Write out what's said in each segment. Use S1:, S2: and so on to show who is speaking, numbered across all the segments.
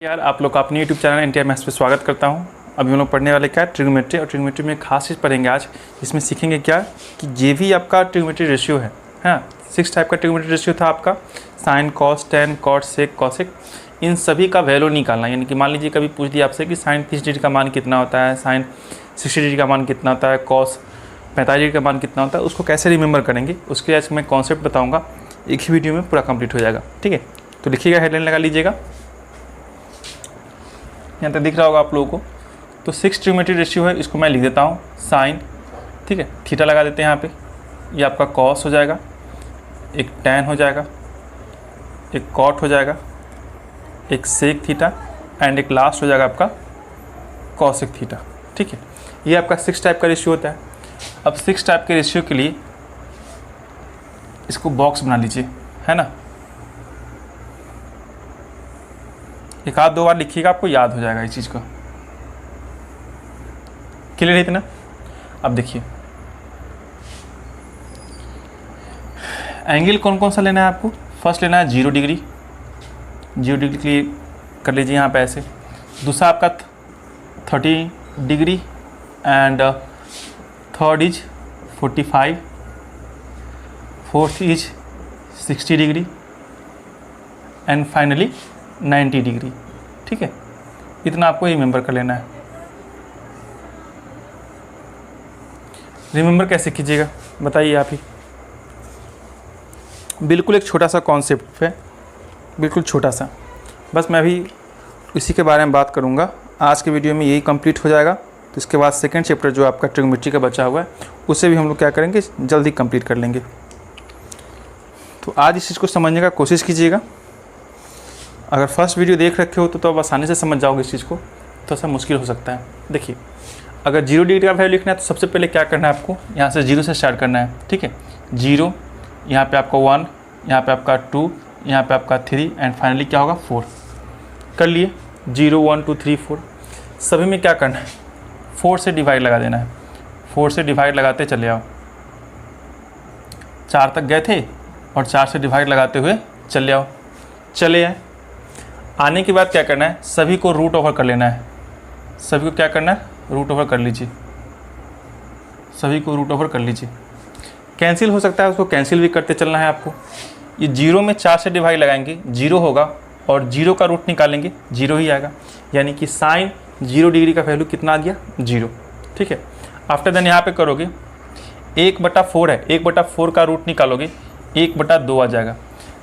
S1: यार आप लोग का अपने YouTube चैनल NTR मैथ्स पे स्वागत करता हूँ। अभी हम लोग पढ़ने वाले क्या है ट्रिग्नोमेट्री, और ट्रिग्नोमेट्री में खास चीज़ पढ़ेंगे आज। इसमें सीखेंगे क्या कि ये भी आपका ट्रिग्नोमेट्री रेशियो है। हाँ, 6 टाइप का ट्रिग्नोमेट्री रेशियो था आपका, साइन, कॉस, टेन, कॉट, सेक, कॉसेक। इन सभी का वैल्यू निकालना, यानी कि मान लीजिए कभी पूछ दिया आपसे कि साइन 30 डिग्री का मान कितना होता है, साइन 60 डिग्री का मान कितना होता है, कॉस 45 डिग्री का मान कितना होता है, उसको कैसे रिमेंबर करेंगे उसके आज मैं कॉन्सेप्ट बताऊँगा। एक ही वीडियो में पूरा कंप्लीट हो जाएगा। ठीक है, तो लिखिएगा, हेडलाइन लगा लीजिएगा, यहाँ तक दिख रहा होगा आप लोगों को। तो 6 ट्रिग्नोमेट्री रेशियो है, इसको मैं लिख देता हूँ साइन, ठीक है, थीटा लगा देते हैं यहाँ पे। ये आपका कॉस हो जाएगा, एक टैन हो जाएगा, एक कॉट हो जाएगा, एक सेक थीटा एंड एक लास्ट हो जाएगा आपका कॉसेक थीटा। ठीक है, ये आपका 6 टाइप का रेशियो होता है। अब 6 टाइप के रेशियो के लिए इसको बॉक्स बना लीजिए, है ना। एक आध दो बार लिखिएगा, आपको याद हो जाएगा इस चीज़ को। क्लियर है इतना। अब देखिए एंगल कौन कौन सा लेना है आपको। फर्स्ट लेना है 0 डिग्री, 0 डिग्री के लिए कर लीजिए यहाँ पे ऐसे। दूसरा आपका 30 degree and third is 45, fourth is 60 degree and finally 90 degree. ठीक है, इतना आपको रिमेंबर कर लेना है। रिमेंबर कैसे कीजिएगा बताइए आप ही। बिल्कुल एक छोटा सा कॉन्सेप्ट है, बिल्कुल छोटा सा, बस मैं अभी इसी के बारे में बात करूँगा। आज के वीडियो में यही कंप्लीट हो जाएगा। तो इसके बाद सेकंड चैप्टर जो आपका ट्रिग्नोमेट्री का बचा हुआ है उसे भी हम लोग क्या करेंगे, जल्दी कंप्लीट कर लेंगे। तो आज इस चीज़ को समझने का कोशिश कीजिएगा। अगर फर्स्ट वीडियो देख रखे हो तो आप आसानी से समझ जाओगे इस चीज़ को, थोड़ा सा मुश्किल हो सकता है। देखिए, अगर 0 डिग्री का वैल्यू लिखना है तो सबसे पहले क्या करना है आपको, यहाँ से 0 से स्टार्ट करना है। ठीक है, 0, यहाँ पे आपका 1, यहाँ पे आपका 2, यहाँ पे आपका 3 एंड फाइनली क्या होगा 4। कर लिए 0 1 2 3 4। सभी में क्या करना है, 4 से डिवाइड लगा देना है। 4 से डिवाइड लगाते चले आओ, 4 तक गए थे और 4 से डिवाइड लगाते हुए चले आओ। चले आए, आने के बाद क्या करना है, सभी को रूट ओवर कर लेना है। सभी को क्या करना है, रूट ओवर कर लीजिए। सभी को रूट ओवर कर लीजिए। कैंसिल हो सकता है, उसको कैंसिल भी करते चलना है आपको। ये 0 में 4 से डिवाइड लगाएंगे 0 होगा और 0 का रूट निकालेंगे 0 ही आएगा, यानी कि साइन 0 डिग्री का वैल्यू कितना आ गया 0। ठीक है, आफ्टर देन यहाँ पे करोगे 1/4 है, 1/4 का रूट निकालोगे 1/2 आ जाएगा,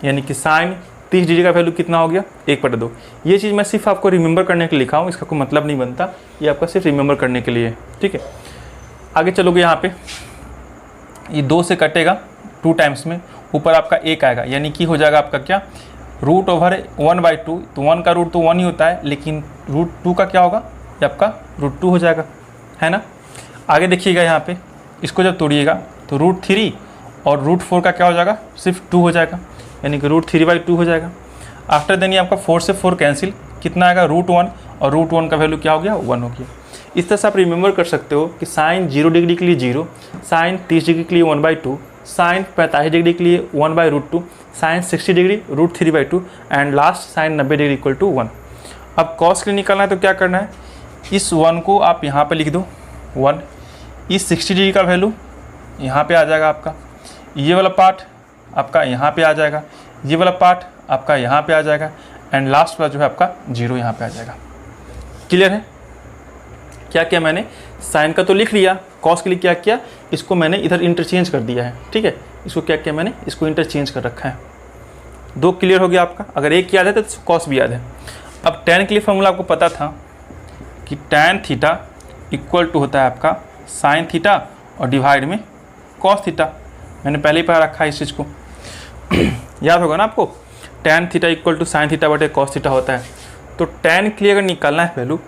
S1: यानी कि साइन 30 डिग्री का वैल्यू कितना हो गया 1/2। ये चीज़ मैं सिर्फ आपको रिमेंबर करने के लिए लिखा हूँ, इसका कोई मतलब नहीं बनता, ये आपका सिर्फ रिमेंबर करने के लिए है। ठीक है, आगे चलोगे यहाँ पे ये 2 से कटेगा 2 टाइम्स में, ऊपर आपका 1 आएगा, यानी कि हो जाएगा आपका क्या, रूट ओवर 1/2। तो 1 का रूट तो 1 ही होता है, लेकिन रूट 2 का क्या होगा, ये आपका रूट 2 हो जाएगा, है ना। आगे देखिएगा यहाँ पे, इसको जब तोड़िएगा तो रूट 3 और रूट 4 का क्या हो जाएगा, सिर्फ 2 हो जाएगा, यानी कि रूट 3/2 हो जाएगा। आफ्टर देन ये आपका 4 से 4 कैंसिल, कितना आएगा रूट 1, और रूट 1 का वैल्यू क्या हो गया 1 हो गया। इस तरह से आप रिमेंबर कर सकते हो कि साइन 0 डिग्री के लिए 0, साइन 30 डिग्री के लिए 1/2, साइन 45 डिग्री के लिए 1/√2, sine 60 degree root 3/2 and last sine 90 degree equal to 1। अब कॉस के लिए निकालना है तो क्या करना है, इस 1 को आप यहाँ पे लिख दो 1, इस 60 डिग्री का वैल्यू यहाँ पे आ जाएगा आपका, ये वाला पार्ट आपका यहाँ पे आ जाएगा, ये वाला पार्ट आपका यहाँ पे आ जाएगा एंड लास्ट वाला जो है आपका 0 यहाँ पे आ जाएगा। क्लियर है। क्या किया मैंने, साइन का तो लिख लिया, कॉस के लिए क्या किया, इसको मैंने इधर इंटरचेंज कर दिया है। ठीक है, इसको क्या किया मैंने, इसको इंटरचेंज कर रखा है। 2 क्लियर हो गया आपका। अगर एक याद है तो कॉस भी याद है। अब टैन के लिए फॉर्मूला आपको पता था कि टैन थीटा इक्वल टू होता है आपका साइन थीटा और डिवाइड में कॉस थीटा। मैंने पहले ही पढ़ा रखा है इस चीज़ को, याद होगा ना आपको। Tan theta equal to sine theta बटे कॉस थीटा होता है। तो टैन के लिए अगर निकालना है वैल्यू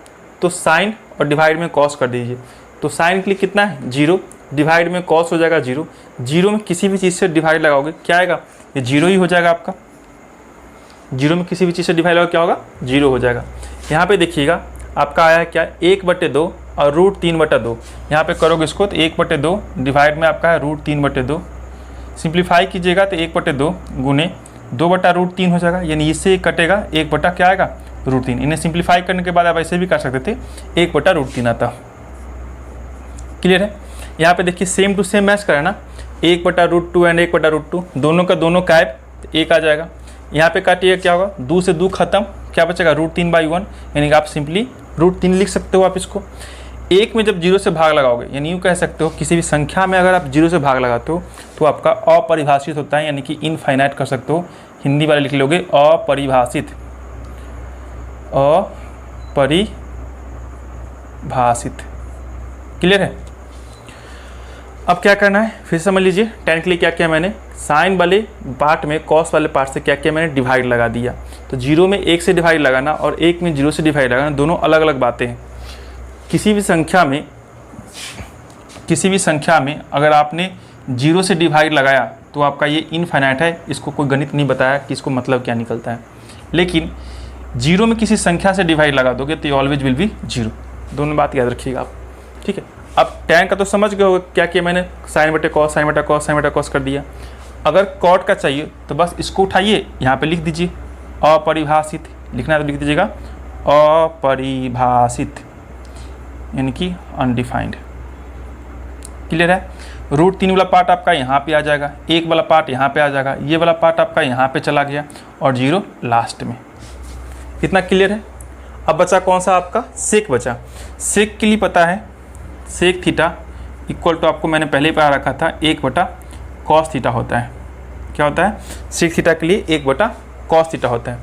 S1: तो साइन और डिवाइड में कॉस कर दीजिए। तो साइन के लिए कितना है 0, डिवाइड में कॉस हो जाएगा 0। 0 में किसी भी चीज़ से डिवाइड लगाओगे क्या आएगा, ये 0 ही हो जाएगा आपका। 0 में किसी भी चीज़ से डिवाइड लगाओगे क्या होगा, 0 हो जाएगा। यहाँ पे देखिएगा आपका आया है क्या 1/2 और रूट 3/2। यहाँ पे करोगे इसको तो 1/2 डिवाइड में आपका है रूट 3/2। सिंप्लीफाई कीजिएगा तो 1/2 गुने 2/√3 हो जाएगा, यानी इससे कटेगा 1 बटा क्या आएगा √3। इन्हें सिंप्लीफाई करने के बाद आप ऐसे भी कर सकते थे, 1/√3 आता। क्लियर है? यहाँ पे देखिए सेम टू सेम मैच करा ना, 1/√2 एंड 1/√2, दोनों का दोनों गायब, 1 आ जाएगा। यहाँ पे काटिए क्या होगा, 2 से 2 खत्म, क्या बचेगा √3/1, यानी कि आप सिंपली √3 लिख सकते हो आप इसको। एक में जब 0 से भाग लगाओगे, यानी यूँ कह सकते हो किसी भी संख्या में अगर आप 0 से भाग लगाते हो तो आपका अपरिभाषित होता है, यानी कि इनफाइनाइट कर सकते हो। हिंदी वाले लिख लोगे अपरिभाषित, अपरिभाषित। क्लियर है? अब क्या करना है फिर समझ लीजिए। tan के लिए क्या किया मैंने, साइन वाले पार्ट में कॉस वाले पार्ट से क्या किया मैंने, डिवाइड लगा दिया। तो 0 में 1 से डिवाइड लगाना और 1 में 0 से डिवाइड लगाना दोनों अलग अलग बातें हैं। किसी भी संख्या में अगर आपने 0 से डिवाइड लगाया तो आपका ये इनफाइनाइट है, इसको कोई गणित नहीं बताया कि इसको मतलब क्या निकलता है। लेकिन 0 में किसी संख्या से डिवाइड लगा दोगे तो ये ऑलवेज विल बी 0। दोनों बात याद रखिएगा आप, ठीक है। अब tan का तो समझ गए होगा क्या किया मैंने, साइन बटे कॉस, साइन बटा कॉस, साइन बटा कॉस कर दिया। अगर कॉट का चाहिए तो बस इसको उठाइए, यहाँ पे लिख दीजिए अपरिभाषित, लिखना है तो लिख दीजिएगा अपरिभाषित, यानी कि अनडिफाइंड। क्लियर है? √3 वाला पार्ट आपका यहाँ पे आ जाएगा, 1 वाला पार्ट यहाँ पे आ जाएगा, ये वाला पार्ट आपका यहाँ पे चला गया और 0 लास्ट में। इतना क्लियर है? अब बचा कौन सा आपका, सेक बचा। सेक के लिए पता है सेक थीटा इक्वल टू आपको मैंने पहले ही पढ़ा रखा था 1/cos थीटा होता है। क्या होता है? सेक थीटा के लिए 1/cos थीटा होता है।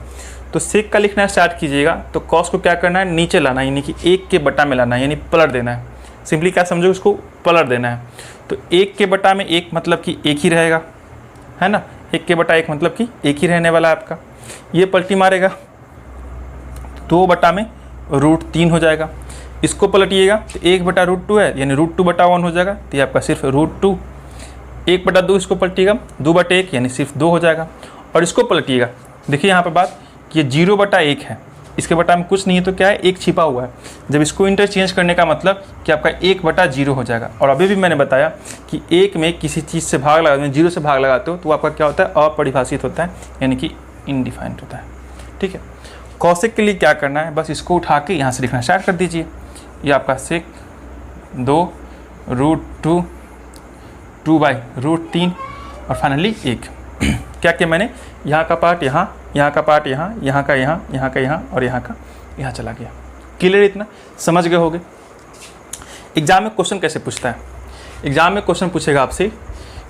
S1: तो सेक का लिखना स्टार्ट कीजिएगा तो कॉस को क्या करना है, नीचे लाना है, यानी कि 1 के बटा में लाना है, यानी पलट देना है। सिंपली क्या समझो, उसको पलट देना है। तो 1 के बटा में 1 मतलब कि 1 ही रहेगा, है ना। 1 के बटा 1 मतलब कि 1 ही रहने वाला है आपका। ये पलटी मारेगा 2 बटा में √3 हो जाएगा। इसको पलटिएगा तो 1/√2 है, यानी √2/1 हो जाएगा। तो ये आपका सिर्फ √2। 1/2 इसको पलटिएगा, 2/1 यानी सिर्फ 2 हो जाएगा। और इसको पलटिएगा, देखिए यहाँ पर बात कि ये 0/1 है, इसके बटा में कुछ नहीं है तो क्या है, 1 छिपा हुआ है। जब इसको इंटरचेंज करने का मतलब कि आपका 1/0 हो जाएगा। और अभी भी मैंने बताया कि 1 में किसी चीज़ से भाग लगाते हो, 0 से भाग लगाते हो तो आपका क्या होता है, अपरिभाषित होता है, यानी कि इनडिफाइंड होता है। ठीक है। कॉसेक के लिए क्या करना है, बस इसको उठा के यहाँ से लिखना स्टार्ट कर दीजिए। ये आपका सेक 2 √2 2/√3 और फाइनली 1। क्या किया मैंने, यहाँ का पार्ट यहाँ, यहाँ का पार्ट यहाँ, यहाँ का यहाँ, यहाँ का यहाँ और यहाँ का यहाँ चला गया। क्लियर? इतना समझ गए होगे। एग्जाम में क्वेश्चन कैसे पूछता है, एग्जाम में क्वेश्चन पूछेगा आपसे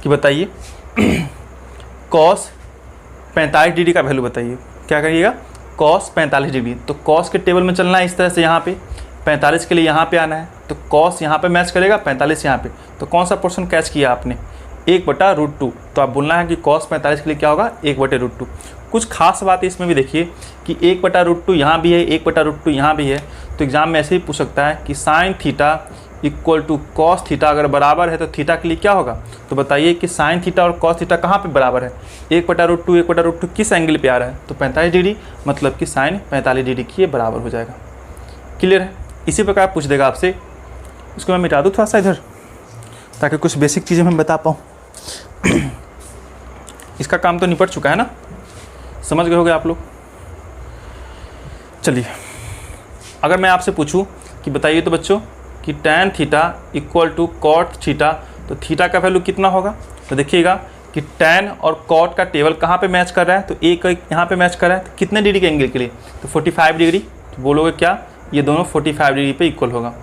S1: कि बताइए cos 45 डिग्री का वैल्यू बताइए। क्या करिएगा, cos 45 डिग्री। तो cos के टेबल में चलना है इस तरह से, यहाँ पे 45 के लिए यहाँ पे आना है तो cos यहाँ पे मैच करेगा, 45 यहाँ पे। तो कौन सा पोर्शन कैच किया आपने, 1/√2। तो आप बोलना है कि cos 45 के लिए क्या होगा, 1/√2। कुछ खास बात है इसमें भी देखिए कि 1/√2 यहाँ भी है, 1/√2 यहाँ भी है। तो एग्जाम में ऐसे ही पूछ सकता है कि sine theta equal to cos theta अगर बराबर है तो थीटा के लिए क्या होगा। तो बताइए कि साइन थीटा और कॉस थीटा कहाँ पे बराबर है, 1/√2 1/√2 किस एंगल पे आ रहा है, तो 45 डिग्री, मतलब कि साइन 45 डिग्री की ये बराबर हो जाएगा। क्लियर है? इसी प्रकार पूछ देगा आपसे। इसको मैं मिटा दूँ थोड़ा सा इधर, ताकि कुछ बेसिक चीज़ें मैं बता पाऊँ। इसका काम तो निपट चुका है ना, समझ गए होगे आप लोग। चलिए, अगर मैं आपसे पूछूं कि बताइए तो बच्चों कि tan theta equal to cot theta, तो थीटा का वैल्यू कितना होगा। तो देखिएगा कि tan और कॉट का टेबल कहाँ पे मैच कर रहा है, तो एक यहाँ पे मैच कर रहा है। तो कितने डिग्री के एंगल के लिए, तो 45 डिग्री। तो बोलोगे क्या, ये दोनों 45 डिग्री पे इक्वल होगा।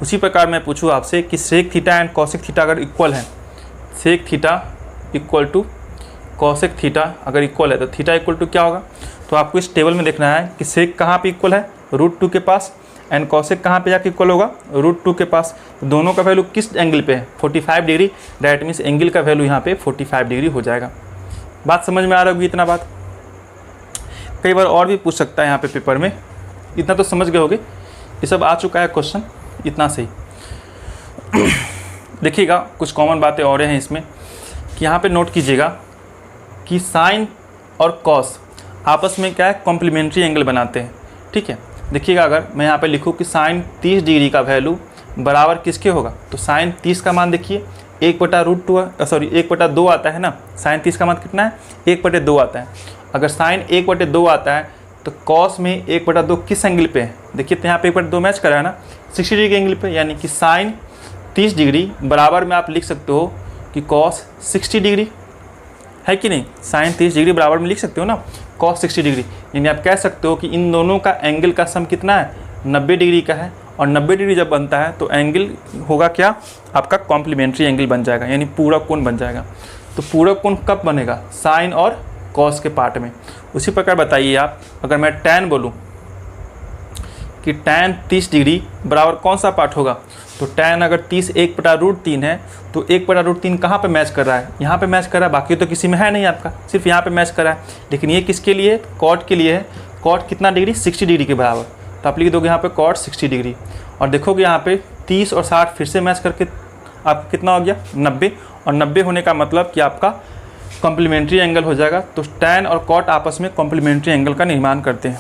S1: उसी प्रकार मैं पूछूँ आपसे कि sec theta and cosec theta अगर इक्वल है, sec theta equal to cosec theta अगर इक्वल है तो थीटा इक्वल टू क्या होगा। तो आपको इस टेबल में देखना है कि सेक कहाँ पे इक्वल है, √2 के पास, एंड कॉसेक कहाँ पे जाके इक्वल होगा, √2 के पास। तो दोनों का वैल्यू किस एंगल पे है, 45 डिग्री। दैट मीन्स एंगल का वैल्यू यहाँ पे 45 डिग्री हो जाएगा। बात समझ में आ रहा होगी इतना बात। कई बार और भी पूछ सकता है यहाँ पे पेपर में, इतना तो समझ गए होगे। ये सब आ चुका है क्वेश्चन, इतना सही। देखिएगा कुछ कॉमन बातें और हैं इसमें कि यहाँ पे नोट कीजिएगा कि साइन और कॉस आपस में क्या है, कॉम्प्लीमेंट्री एंगल बनाते हैं। ठीक है। देखिएगा अगर मैं यहाँ पे लिखूँ कि साइन 30 डिग्री का वैल्यू बराबर किसके होगा, तो साइन 30 का मान देखिए 1/2 आता है ना। साइन 30 का मान कितना है, 1/2 आता है। अगर साइन 1/2 आता है तो कॉस में 1/2 किस एंगल पे है? देखिए तो यहाँ पे 1/2 मैच करा है ना 60 डिग्री के एंगल पे, यानी कि साइन 30 डिग्री बराबर में आप लिख सकते हो कि कॉस 60 डिग्री, है कि नहीं? साइन 30 डिग्री बराबर में लिख सकते हो ना कॉस 60 डिग्री, यानी आप कह सकते हो कि इन दोनों का एंगल का सम कितना है? 90 डिग्री का है। और 90 डिग्री जब बनता है तो एंगल होगा क्या? आपका कॉम्प्लीमेंट्री एंगल बन जाएगा, यानी पूरक कोण बन जाएगा। तो पूरक कोण कब बनेगा? साइन और कॉस के पार्ट में। उसी प्रकार बताइए आप, अगर मैं tan बोलूँ कि tan 30 डिग्री बराबर कौन सा पार्ट होगा? तो tan अगर 30 1/√3 है तो 1/√3 कहाँ पे मैच कर रहा है? यहाँ पे मैच कर रहा है, बाकी तो किसी में है नहीं आपका, सिर्फ यहाँ पे मैच कर रहा है। लेकिन ये किसके लिए? कॉट के लिए है। कॉट कितना डिग्री? 60 डिग्री के बराबर। तो आप लिख दोगे यहाँ पे कॉट 60 डिग्री, और देखोगे यहाँ पे 30 और 60 फिर से मैच करके आप कितना हो गया? 90। और 90 होने का मतलब कि आपका कॉम्प्लीमेंट्री एंगल हो जाएगा। तो tan और कॉट आपस में कॉम्प्लीमेंट्री एंगल का निर्माण करते हैं।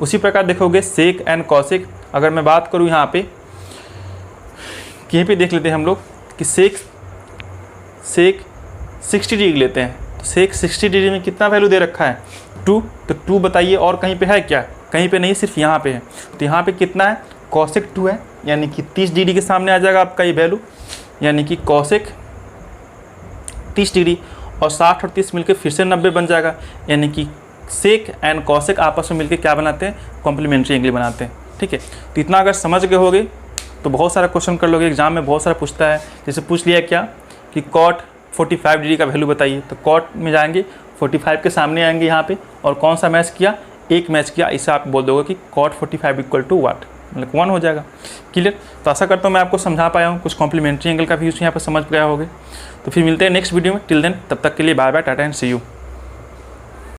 S1: उसी प्रकार देखोगे सेक एंड कॉसेक। अगर मैं बात करूँ यहाँ पे देख लेते हैं हम लोग कि सेक 60 डिग्री लेते हैं। तो सेक 60 डिग्री में कितना वैल्यू दे रखा है? 2। तो 2 बताइए और कहीं पे है क्या? कहीं पे नहीं, सिर्फ यहाँ पे है। तो यहाँ पे कितना है? कॉसेक 2 है, यानी कि 30 डिग्री के सामने आ जाएगा आपका ये वैल्यू, यानी कि कॉसेक 30 डिग्री। और 60 और 30 मिलकर फिर से 90 बन जाएगा, यानी कि सेक एंड कॉसेक आपस में मिलकर क्या बनाते हैं? कॉम्प्लीमेंट्री एंगल बनाते हैं। ठीक है, तो इतना अगर समझ गए होगे तो बहुत सारा क्वेश्चन कर लोगे। एग्जाम में बहुत सारा पूछता है, जैसे पूछ लिया क्या कि कॉट 45 डिग्री का वैल्यू बताइए, तो कॉट में जाएंगे 45 के सामने आएंगे यहाँ पे, और कौन सा मैच किया? एक मैच किया। इसे आप बोल दोगे कि कॉट 45 इक्वल टू वाट, मतलब 1 हो जाएगा। क्लियर? तो आशा करता हूँ मैं आपको समझा पाया हूँ, कुछ कॉम्प्लीमेंट्री एंगल का भी यहाँ पर समझ गया होगे। तो फिर मिलते हैं नेक्स्ट वीडियो में। टिल देन, तब तक के लिए bye bye, tata and see you.